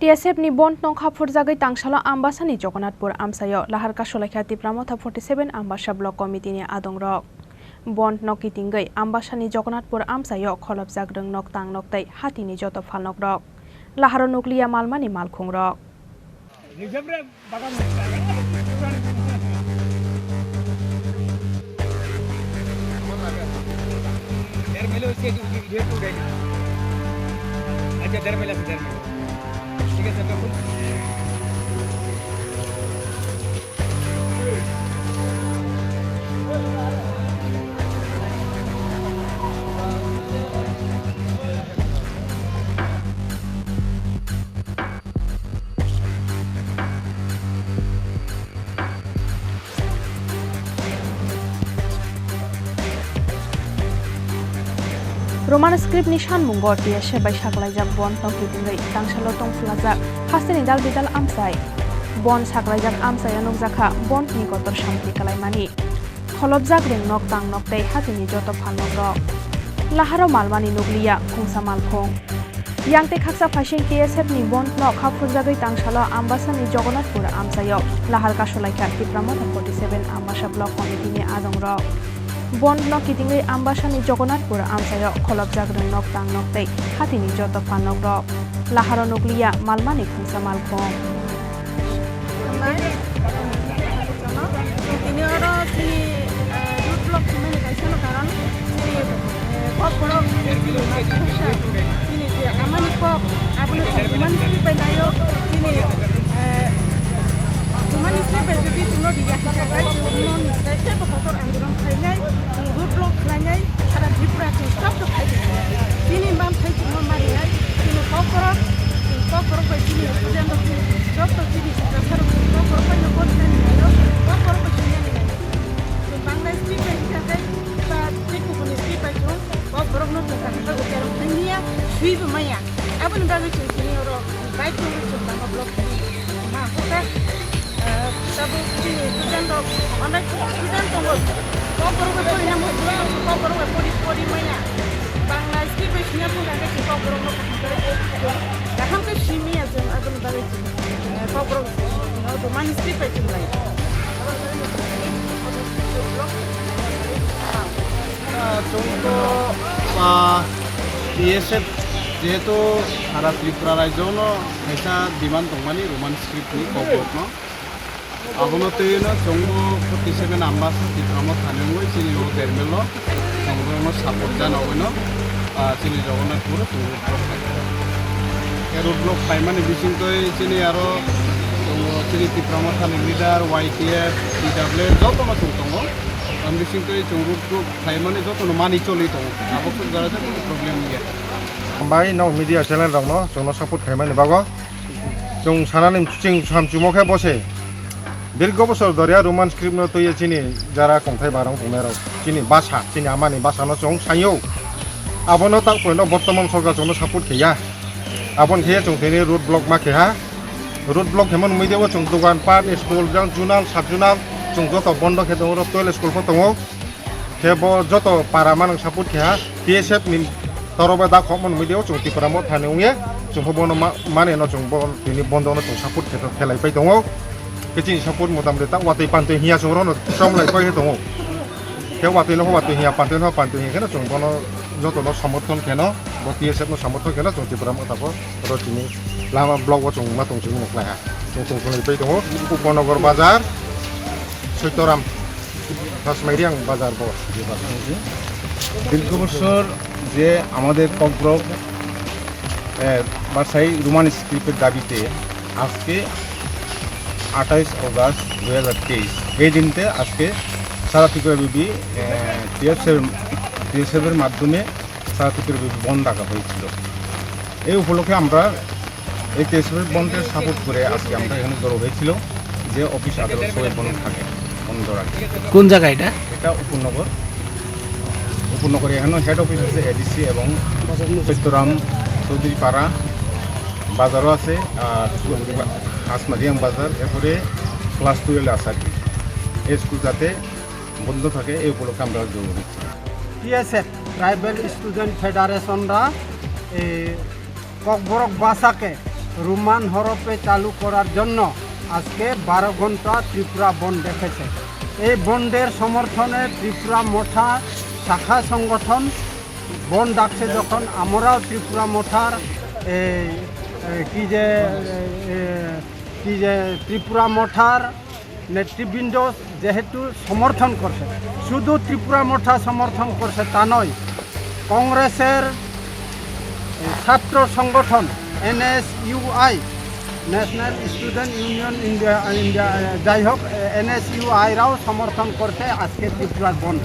TSF ni bond nong khapur jagai tangsalo ambasani Jogonnatpur amsayo lahar kasolakha tipramotha 47 ambasa block committee ni adong rok bond noki tingai ambasani Jogonnatpur amsayo kholop jagreng nok tang nok tai hatini joto phalnok rok laharo nukliya malmani malkhung rok Roman script nishan mungo TSF bai saklaijak bon noki tingai tangsalo tongfulajak hasteni dal bidal amsai bon saklaijak amsai nokjakha bon ni kotor shamti kalaimani kholopjak reng nok tang nok tei hatini joto phalnok rok laharo malmani nukliya khungsa malkhong yangte khaksa phasing TSF ni bon nok khapurjagai tangsalo ambasani Jogonnatpur amsayo lahar kasolakha tipramotha 47 ambasa block committee ni adong rok bond no kitingai ambasani Jogonnatpur amsayo kholopjak reng nok tang nok tei hatini joto phalnok rok laharo nukliya malmani khungsa malkhong TSF যেহেতু সারা Tripura রাজ্যনো খাইসা demand দংমানি Roman স্ক্রিপ্টনি কবরনো আবনতৈনো জংবো 47 আম্বাস ত্রিপুরামো থানেঙ্গই চিনি ও দেরমেলো জংবো support জানাওনো চিনি Jagannathpur road block পাইমানি বিসিংতই চিনি আরো চিনি ত্রিপুরামো থানে leader YTF DW যতনো দङ বিসিংতই জং road block পাইমানি যতনো মানি চলি দङ আবসক জারাতে কোনো problem গিয়া Bai no media channel rong no jong no support khaimani bago jong sanani ching samchumokhe bose dirgo bosor doria roman script no toye chini jara kongthai barang pumero chini basa chini amani basa no jong sayo abono tak poino bortoman sorkar jong no support khiya abon khiya jong teni road block ma khiya road block hemon muideo jong dogan pat school jang junal sabjunal jong joto bondo khe dong ro toilet school pho tongo khebo joto paraman support khiya TSF ni toroba da khomon video chung tipramot thane ungye chung hobono mane no chung bol tini bondo no chung support khelai pai tongo kecing support modam de ta watei pantoi hiya chung rono som lai pai tongo ke watei no watei hiya pantoi hiya kana chung bono joto no samothon keno bo TSF no samothon keno chung tipramot ta ko ro tini lama blog wo chung ma tung chung nok lai ha chung khelai pai tongo Uponogor bazar Soitoram Tasmairiang bazar bo di bazar দীর্ঘ বছর যে আমাদের ককব্রক বাসাই Roman স্ক্রিপ্টের দাবিতে আজকে 28 August 2023 এই দিনতে আজকে সারা ত্রিপুরাব্যাপী TSF-এর মাধ্যমে সারা ত্রিপুরাব্যাপী বন্ধ রাখা হয়েছিল। এই উপলক্ষে আমরা এই TSF-এর বন্ধের সাপোর্ট করে আজকে আমরা এখানে জড়ো হয়েছিল যে অফিস আদালত সবাই বন্ধ থাকে বন্ধ রাখে। কোন জায়গা এটা? এটা উপনগর এখানে হেড অফিস আছে ADC এবং চৈত্তরাম চৌধুরী পাড়া বাজারও আছে আর হাসমাদিয়াং বাজার এরপরে ক্লাস 12 আছে আর কি এই স্কুল যাতে বন্ধ থাকে এই উপলক্ষে আমরা জড়ো হচ্ছি। TSF ট্রাইবেল স্টুডেন্ট ফেডারেশনরা ককবরক ভাষাকে রোমান হরফে চালু করার জন্য আজকে 12 ঘন্টা ত্রিপুরা বন্ধ রেখেছে। এই বন্ধের সমর্থনে ত্রিপুরা মোঠা শাখা সংগঠন বন্ধ ডাকছে যখন আমরাও ত্রিপুরা মোঠার কি যে ত্রিপুরা মোঠার নেতৃবৃন্দ যেহেতু সমর্থন করছে, শুধু ত্রিপুরা মোঠা সমর্থন করছে তা নয়, কংগ্রেসের ছাত্র সংগঠন NSUI national student union India যাই হোক NSUI-রাও সমর্থন করছে আজকে ত্রিপুরার বন্ধ।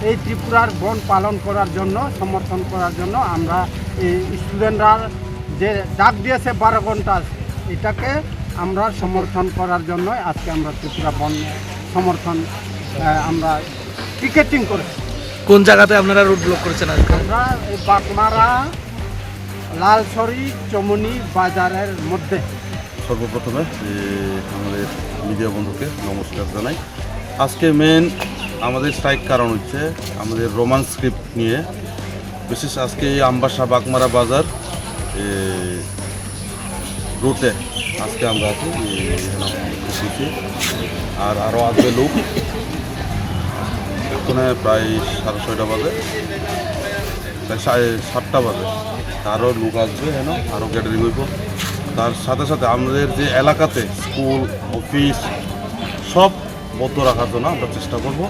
এই ত্রিপুরার বন্ধ পালন করার জন্য, সমর্থন করার জন্য আমরা এই স্টুডেন্টরা যে ডাক দিয়েছে 12 ঘন্টা, এটাকে আমরা সমর্থন করার জন্য আজকে আমরা ত্রিপুরা বন্ধ সমর্থন আমরা পিকেটিং করেছি। কোন জায়গাতে আপনারা রোড ব্লক করেছেন আজকে? আমরা এই বাগমারা লালছড়ি চমনি বাজারের মধ্যে। সর্বপ্রথমে আমাদের মিডিয়া বন্ধুকে নমস্কার জানাই। আজকে মেন আমাদের স্ট্রাইক কারণ হচ্ছে আমাদের রোমান স্ক্রিপ্ট নিয়ে, বিশেষ আজকে এই আমবাসা বাগমারা বাজার রুটে আজকে আমরা আছি, আর আরও আসবে লোক। এখানে প্রায় 6:30 বাজে, প্রায় 7টা বাজে আরও লোক আসবে, আরও গ্যাদারিং হইব। তার সাথে সাথে আমাদের যে এলাকাতে স্কুল অফিস সব বন্ধ রাখার জন্য আমরা চেষ্টা করব।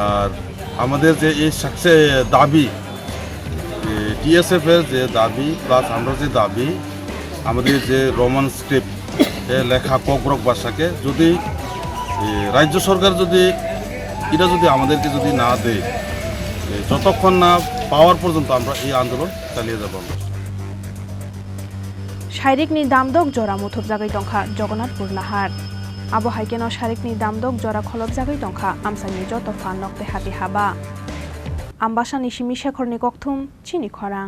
আর আমাদের যে এই দাবি, TSF-এর যে দাবি প্লাস আমরা যে দাবি, আমাদের যে রোমান স্ক্রিপ্ট লেখা ককবরক ভাষাকে যদি রাজ্য সরকার যদি এটা যদি আমাদেরকে যদি না দেয়, যতক্ষণ না পাওয়ার পর্যন্ত আমরা এই আন্দোলন চালিয়ে যাব। শারীরিকনি দামদক জরা মুথুব জাগাই দংখা জগন্নাথপুর নাহার আবো হাইকেন শারীরিকনি দামদক জরা খলব জাগাই দংখা আমসানি যত ফান নকতে হাতি হাবা আমবাসানি সিমি শেখরনি ককথুম চিনি খরাং।